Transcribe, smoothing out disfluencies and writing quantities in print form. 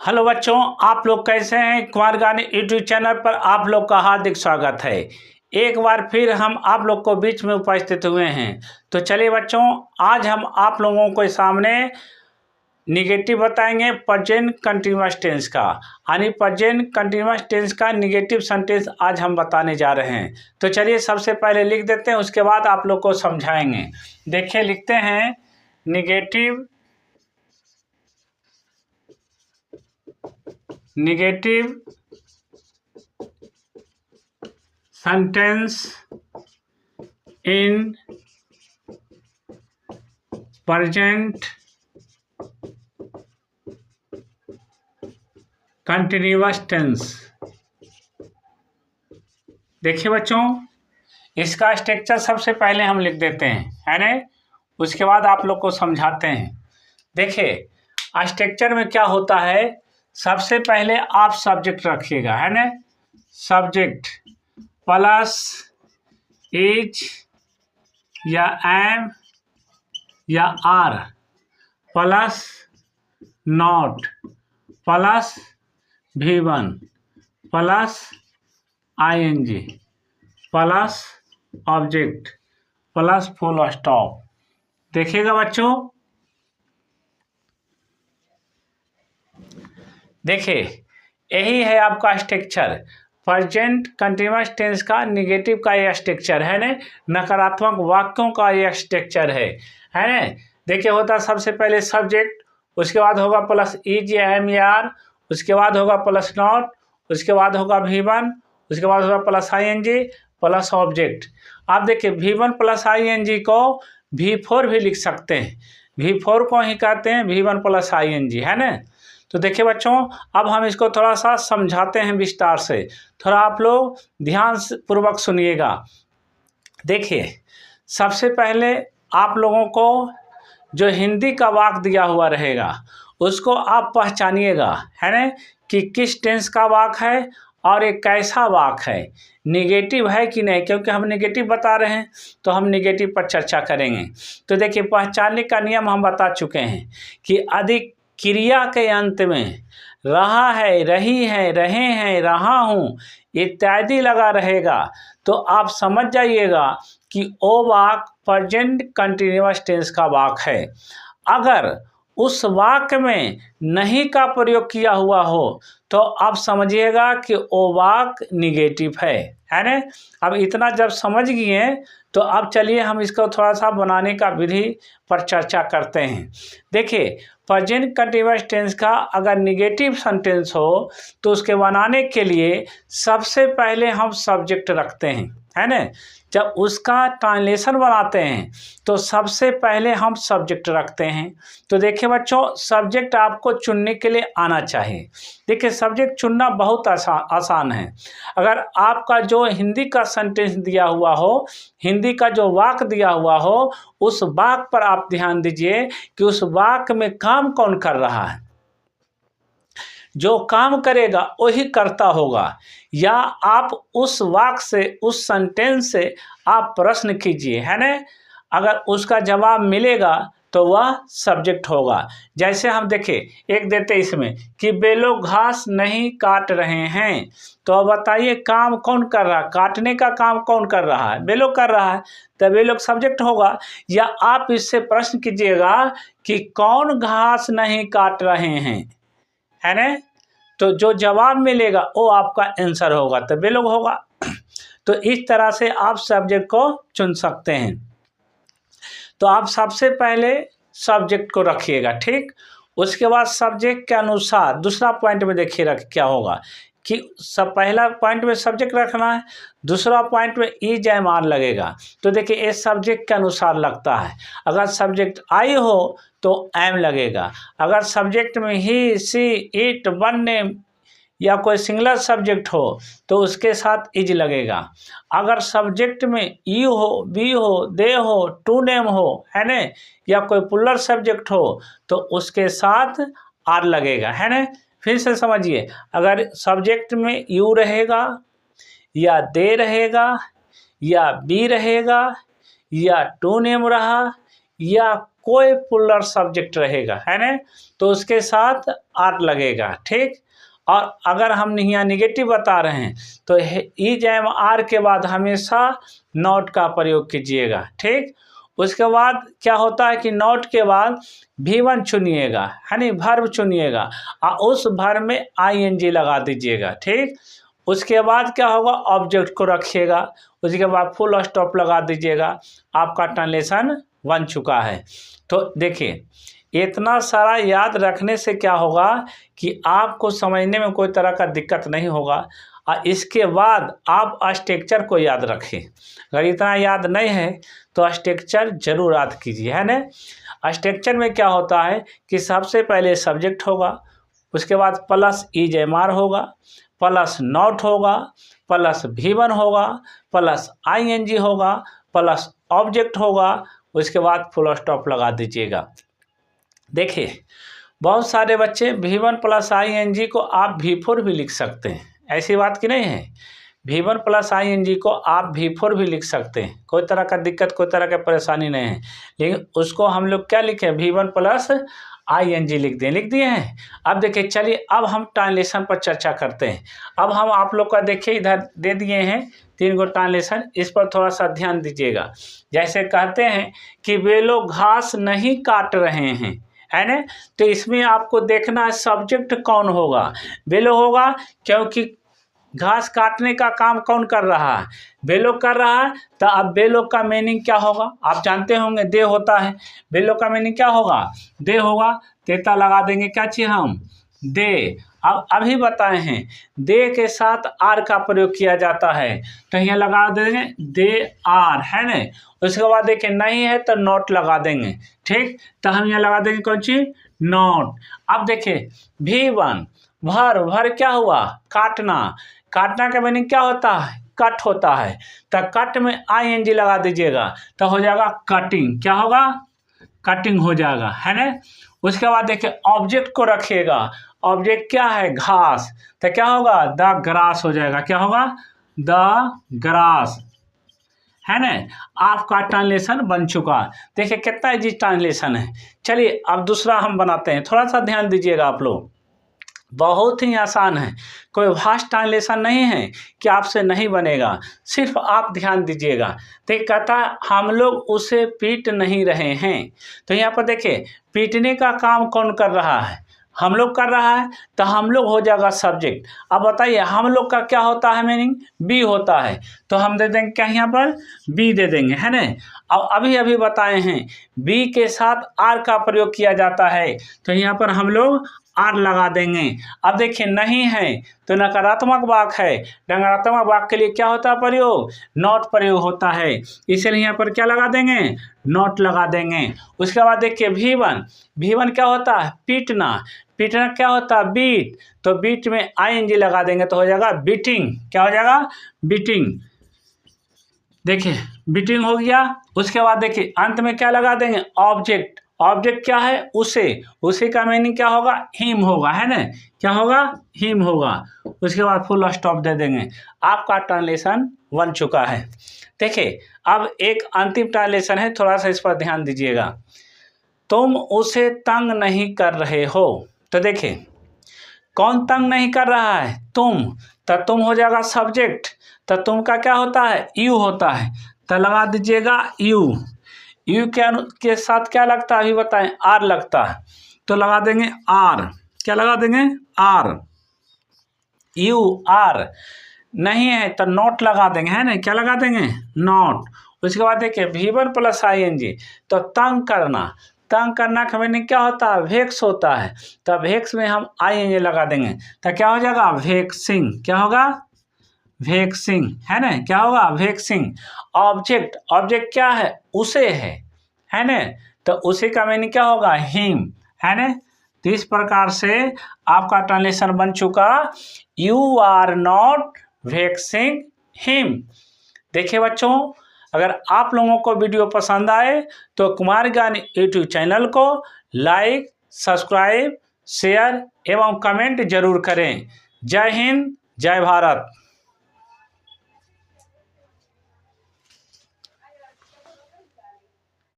Hello बच्चों, आप लोग कैसे हैं। कुमार गाने यूट्यूब चैनल पर आप लोग का हार्दिक स्वागत है। एक बार फिर हम आप लोग को बीच में उपस्थित हुए हैं। तो चलिए बच्चों, आज हम आप लोगों के सामने निगेटिव बताएंगे प्रेजेंट कंटीन्यूअस टेंस का, यानी प्रेजेंट कंटीन्यूअस टेंस का निगेटिव सेंटेंस आज हम बताने जा रहे हैं। तो चलिए सबसे पहले लिख देते हैं, उसके बाद आप लोग को समझाएंगे। देखिए लिखते हैं negative sentence in present continuous tense। देखिए बच्चों, इसका स्ट्रक्चर सबसे पहले हम लिख देते हैं, है ना। उसके बाद आप लोग को समझाते हैं। देखिए स्ट्रक्चर में क्या होता है, सबसे पहले आप सब्जेक्ट रखिएगा, है ना। सब्जेक्ट प्लस इज या एम या are plus not plus V1 plus ING plus object plus full stop. देखिएगा बच्चों, देखिए यही है आपका स्ट्रक्चर। प्रेजेंट कंटीन्यूअस टेंस का निगेटिव का यह स्ट्रक्चर है ना, नकारात्मक वाक्यों का यह स्ट्रक्चर है ना। देखिए होता सबसे पहले सब्जेक्ट, उसके बाद होगा प्लस इज या एम या आर, उसके बाद होगा प्लस नॉट, उसके बाद होगा V1, उसके बाद होगा प्लस ING प्लस ऑब्जेक्ट। आप देखिए V1 प्लस ING को V4 भी लिख सकते हैं, V4 को ही कहते हैं V1 प्लस ING, है ना। तो देखिए बच्चों, अब हम इसको थोड़ा सा समझाते हैं विस्तार से, थोड़ा आप लोग ध्यान पूर्वक सुनिएगा। देखिए सबसे पहले आप लोगों को जो हिंदी का वाक्य दिया हुआ रहेगा उसको आप पहचानिएगा, है ना, कि किस टेंस का वाक्य है और एक कैसा वाक्य है, निगेटिव है कि नहीं। क्योंकि हम निगेटिव बता रहे हैं तो हम निगेटिव पर चर्चा करेंगे। तो देखिए पहचानने का नियम हम बता चुके हैं कि अधिक क्रिया के अंत में रहा है, रही है, रहे हैं, रहा हूँ इत्यादि लगा रहेगा तो आप समझ जाइएगा कि वो वाक्य प्रेजेंट कंटीन्यूअस टेंस का वाक्य है। अगर उस वाक्य में नहीं का प्रयोग किया हुआ हो तो आप समझिएगा कि वो वाक्य निगेटिव है ना। अब इतना जब समझ गए तो अब चलिए हम इसको थोड़ा सा बनाने का विधि पर चर्चा करते हैं। देखिए प्रेजेंट कंटीन्यूअस टेंस का अगर निगेटिव सेंटेंस हो तो उसके बनाने के लिए सबसे पहले हम सब्जेक्ट रखते हैं, है ना। जब उसका ट्रांसलेशन बनाते हैं तो सबसे पहले हम सब्जेक्ट रखते हैं। तो देखिए बच्चों, सब्जेक्ट आपको चुनने के लिए आना चाहिए। देखिए सब्जेक्ट चुनना बहुत आसान है। अगर आपका जो हिंदी का सेंटेंस दिया हुआ हो, हिंदी का जो वाक्य दिया हुआ हो, उस वाक्य पर आप ध्यान दीजिए कि उस वाक्य में काम कौन कर रहा है। जो काम करेगा वही करता होगा, या आप उस वाक्य से, उस सेंटेंस से आप प्रश्न कीजिए, है ना। अगर उसका जवाब मिलेगा तो वह सब्जेक्ट होगा। जैसे हम देखें एक देते इसमें कि वे लोग घास नहीं काट रहे हैं, तो अब बताइए काम कौन कर रहा है, काटने का काम कौन कर रहा है, वे लोग कर रहा है, तब वे लोग सब्जेक्ट होगा। या आप इससे प्रश्न कीजिएगा कि कौन घास नहीं काट रहे हैं, है ना, तो जो जवाब मिलेगा वो आपका आंसर होगा, तो वे लोग होगा। तो इस तरह से आप सब्जेक्ट को चुन सकते हैं। तो आप सबसे पहले सब्जेक्ट को रखिएगा, ठीक। उसके बाद सब्जेक्ट के अनुसार दूसरा पॉइंट में देखिए क्या होगा कि सब पहला पॉइंट में सब्जेक्ट रखना है, दूसरा पॉइंट में इज एम आर लगेगा। तो देखिए ये सब्जेक्ट के अनुसार लगता है। अगर सब्जेक्ट आई हो तो एम लगेगा, अगर सब्जेक्ट में ही, सी, इट, वन नेम या कोई सिंगुलर सब्जेक्ट हो तो उसके साथ इज लगेगा। अगर सब्जेक्ट में यू हो, बी हो, दे हो, टू नेम हो, है ना, या कोई पुलर सब्जेक्ट हो तो उसके साथ आर लगेगा, है ना। फिर से समझिए, अगर सब्जेक्ट में यू रहेगा या दे रहेगा या बी रहेगा या टू नेम रहा या कोई पुलर सब्जेक्ट रहेगा, है ना, तो उसके साथ आर लगेगा, ठीक। और अगर हम यहाँ निगेटिव बता रहे हैं तो ई जैम आर के बाद हमेशा नॉट का प्रयोग कीजिएगा, ठीक। उसके बाद क्या होता है कि नॉट के बाद V1 चुनिएगा, है नहीं, वर्ब चुनिएगा और उस वर्ब में ING लगा दीजिएगा, ठीक। उसके बाद क्या होगा, ऑब्जेक्ट को रखिएगा, उसके बाद फुल स्टॉप लगा दीजिएगा, आपका ट्रांसलेशन बन चुका है। तो देखिए इतना सारा याद रखने से क्या होगा कि आपको समझने में कोई तरह का दिक्कत नहीं होगा। और इसके बाद आप स्ट्रक्चर को याद रखें। अगर इतना याद नहीं है तो स्ट्रक्चर जरूर याद कीजिए, है ना। स्ट्रक्चर में क्या होता है कि सबसे पहले सब्जेक्ट होगा, उसके बाद प्लस EJMR होगा, प्लस नॉट होगा, प्लस V1 होगा, प्लस ING होगा, प्लस ऑब्जेक्ट होगा, उसके बाद फुल स्टॉप लगा दीजिएगा। देखिए बहुत सारे बच्चे V1 प्लस ING को आप V4 भी लिख सकते हैं, ऐसी बात की नहीं है। V1 प्लस ING को आप V4 भी लिख सकते हैं, कोई तरह का दिक्कत, कोई तरह का परेशानी नहीं है। लेकिन उसको हम लोग क्या लिखें, V1 प्लस ING लिख दिए हैं। अब देखिए चलिए अब हम ट्रांसलेशन पर चर्चा करते हैं। अब हम आप लोग का देखिए इधर दे दिए हैं 3 गो ट्रांसलेशन, इस पर थोड़ा सा ध्यान दीजिएगा। जैसे कहते हैं कि वे लोग घास नहीं काट रहे हैं, है ना, तो इसमें आपको देखना है सब्जेक्ट कौन होगा, वे लोग होगा, क्योंकि घास काटने का काम कौन कर रहा है, वे लोग कर रहा है। तो अब वे लोग का मीनिंग क्या होगा, आप जानते होंगे दे होता है, वे लोग का मीनिंग क्या होगा, दे होगा। तेता लगा देंगे, क्या चाहिए हम, दे। अब अभी बताए हैं दे के साथ आर का प्रयोग किया जाता है, तो यहाँ लगा देंगे दे आर, है ना। उसके बाद देखिए नहीं है तो नॉट लगा देंगे, ठीक। तो हम यहाँ लगा देंगे कौन सी, नॉट। अब देखिए V1 भर क्या हुआ, काटना, काटना का मीनिंग क्या होता है, कट होता है, तो कट में ING लगा दीजिएगा तो हो जाएगा कटिंग, क्या होगा, कटिंग हो जाएगा, है ना। उसके बाद देखिए ऑब्जेक्ट को रखिएगा, ऑब्जेक्ट क्या है, घास, तो क्या होगा, द ग्रास हो जाएगा, क्या होगा, द ग्रास, है ना। आपका ट्रांसलेशन बन चुका। देखिए कितना इजी ट्रांसलेशन है। चलिए अब दूसरा हम बनाते हैं, थोड़ा सा ध्यान दीजिएगा आप लोग, बहुत ही आसान है, कोई वास्ट ट्रांसलेशन नहीं है कि आपसे नहीं बनेगा, सिर्फ आप ध्यान दीजिएगा। तो कहता है हम लोग उसे पीट नहीं रहे हैं, तो यहाँ पर देखिए पीटने का काम कौन कर रहा है, हम लोग कर रहा है, तो हम लोग हो जाएगा सब्जेक्ट। अब बताइए हम लोग का क्या होता है मीनिंग, बी होता है, तो हम दे देंगे क्या, यहाँ पर बी दे देंगे, है ना। अब अभी बताए हैं बी के साथ आर का प्रयोग किया जाता है, तो यहाँ पर हम लोग आर लगा देंगे। अब देखिए नहीं है तो नकारात्मक वाक्य है, नकारात्मक वाक्य के लिए क्या होता है प्रयोग, नॉट प्रयोग होता है, इसलिए यहाँ पर क्या लगा देंगे, नॉट लगा देंगे। उसके बाद देखिए V1 क्या होता है, पीटना, पीटना क्या होता है, बीट, तो बीट में ING लगा देंगे तो हो जाएगा बीटिंग, क्या हो जाएगा, बीटिंग। देखिए बीटिंग हो गया। उसके बाद देखिए अंत में क्या लगा देंगे, ऑब्जेक्ट, ऑब्जेक्ट क्या है, उसे का मीनिंग क्या होगा, हिम होगा, है ना, क्या होगा, हिम होगा। उसके बाद फुल स्टॉप दे देंगे, आपका ट्रांसलेशन बन चुका है। देखिए अब एक अंतिम ट्रांसलेशन है, थोड़ा सा इस पर ध्यान दीजिएगा। तुम उसे तंग नहीं कर रहे हो, तो देखिए कौन तंग नहीं कर रहा है, तुम, तो तुम हो जाएगा सब्जेक्ट, तो तुम का क्या होता है, यू होता है, तो लगा दीजिएगा यू के साथ क्या लगता है अभी बताएं, आर लगता है, तो लगा देंगे आर, क्या लगा देंगे, आर, यू आर। नहीं है तो नॉट लगा देंगे, है ना, क्या लगा देंगे, नॉट। उसके बाद देखिए V1 प्लस ING, तो तंग करना का मीनिंग क्या होता है, वेक्स होता है, तो वेक्स में हम ING लगा देंगे तो क्या हो जाएगा, वेक्सिंग, क्या होगा, वेक्सिंग, है ना, क्या होगा, वेक्सिंग। ऑब्जेक्ट क्या है, उसे है ना, तो उसी का मीनिंग क्या होगा, हिम, है ना। तो इस प्रकार से आपका ट्रांसलेशन बन चुका, you are not vexing him. देखिए बच्चों, अगर आप लोगों को वीडियो पसंद आए तो कुमार ज्ञान यूट्यूब चैनल को लाइक, सब्सक्राइब, शेयर एवं कमेंट जरूर करें। जय हिंद, जय भारत।